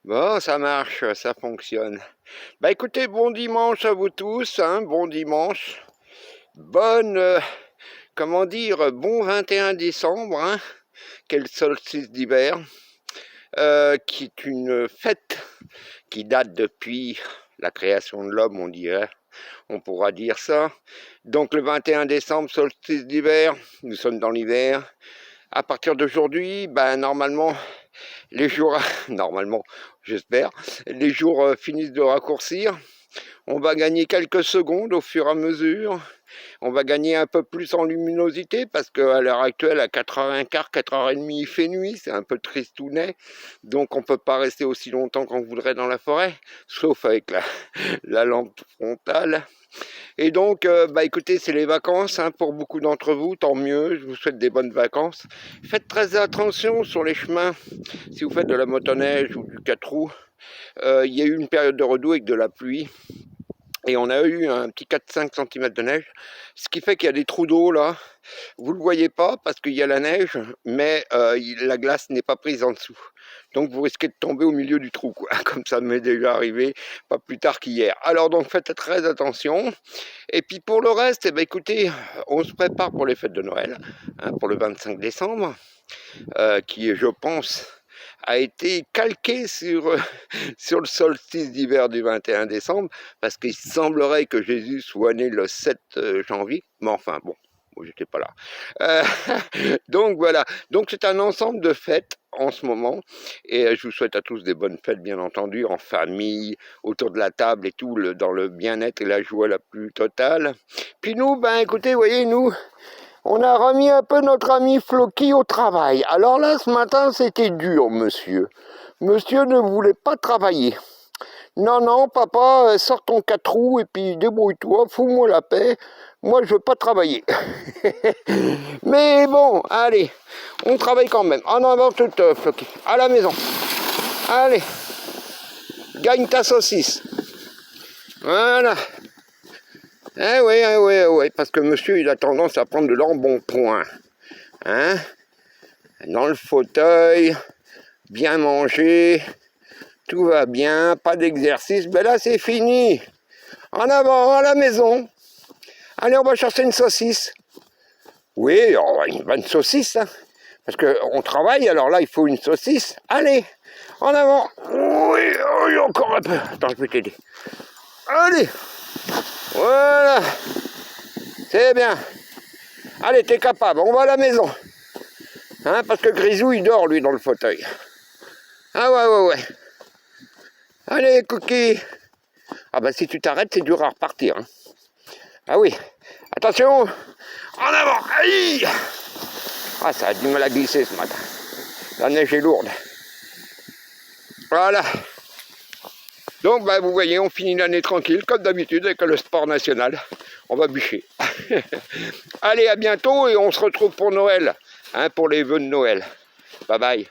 Bon, ça marche, ça fonctionne. Bah écoutez, bon dimanche à vous tous, hein, bon dimanche. Bonne, comment dire, bon 21 décembre, hein, quel solstice d'hiver, qui est une fête qui date depuis la création de l'homme, on dirait, on pourra dire ça. Donc le 21 décembre, solstice d'hiver, nous sommes dans l'hiver. À partir d'aujourd'hui, ben normalement, les jours, normalement, j'espère, les jours finissent de raccourcir. On va gagner quelques secondes au fur et à mesure. On va gagner un peu plus en luminosité parce qu'à l'heure actuelle, à 4h15, 4h30, il fait nuit. C'est un peu tristounet. Donc on ne peut pas rester aussi longtemps qu'on voudrait dans la forêt, sauf avec la lampe frontale. Et donc, bah écoutez, c'est les vacances hein, pour beaucoup d'entre vous, tant mieux, je vous souhaite des bonnes vacances. Faites très attention sur les chemins, si vous faites de la motoneige ou du 4 roues. Il y a eu une période de redoux avec de la pluie, et on a eu un petit 4-5 cm de neige, ce qui fait qu'il y a des trous d'eau là. Vous ne le voyez pas parce qu'il y a la neige, mais la glace n'est pas prise en dessous. Donc vous risquez de tomber au milieu du trou, quoi. Comme ça m'est déjà arrivé, pas plus tard qu'hier. Alors donc faites très attention. Et puis pour le reste, eh bien, écoutez, on se prépare pour les fêtes de Noël, hein, pour le 25 décembre, qui je pense a été calqué sur, sur le solstice d'hiver du 21 décembre, parce qu'il semblerait que Jésus soit né le 7 janvier, mais enfin bon, j'étais pas là. Donc voilà, donc c'est un ensemble de fêtes en ce moment, et je vous souhaite à tous des bonnes fêtes, bien entendu, en famille, autour de la table et tout, dans le bien-être et la joie la plus totale. Puis nous, ben écoutez, vous voyez, nous, on a remis un peu notre ami Floki au travail. Alors là, ce matin, c'était dur, monsieur. Monsieur ne voulait pas travailler. Non, non, papa, sors ton 4 roues et puis débrouille-toi, fous-moi la paix. Moi, je veux pas travailler. Mais bon, allez, on travaille quand même. En avant toute, Floki. À la maison. Allez, gagne ta saucisse. Voilà. Oui, parce que monsieur, il a tendance à prendre de l'embonpoint. Hein? Dans le fauteuil, bien manger, tout va bien, pas d'exercice. Ben là, c'est fini. En avant, à la maison. Allez, on va chercher une saucisse. Oui, une bonne saucisse, hein, parce qu'on travaille, alors là, il faut une saucisse. Allez, en avant. Oui, encore un peu. Attends, je peux t'aider. Allez. Voilà. C'est bien. Allez, t'es capable, on va à la maison. Hein, parce que Grisou, il dort, lui, dans le fauteuil. Ah ouais. Allez, Cookie. Ah bah si tu t'arrêtes, c'est dur à repartir. Hein. Ah oui. Attention. En avant. Aïe. Ah, ça a du mal à glisser ce matin. La neige est lourde. Voilà. Donc, bah, vous voyez, on finit l'année tranquille, comme d'habitude, avec le sport national. On va bûcher. Allez, à bientôt et on se retrouve pour Noël, hein, pour les vœux de Noël. Bye bye.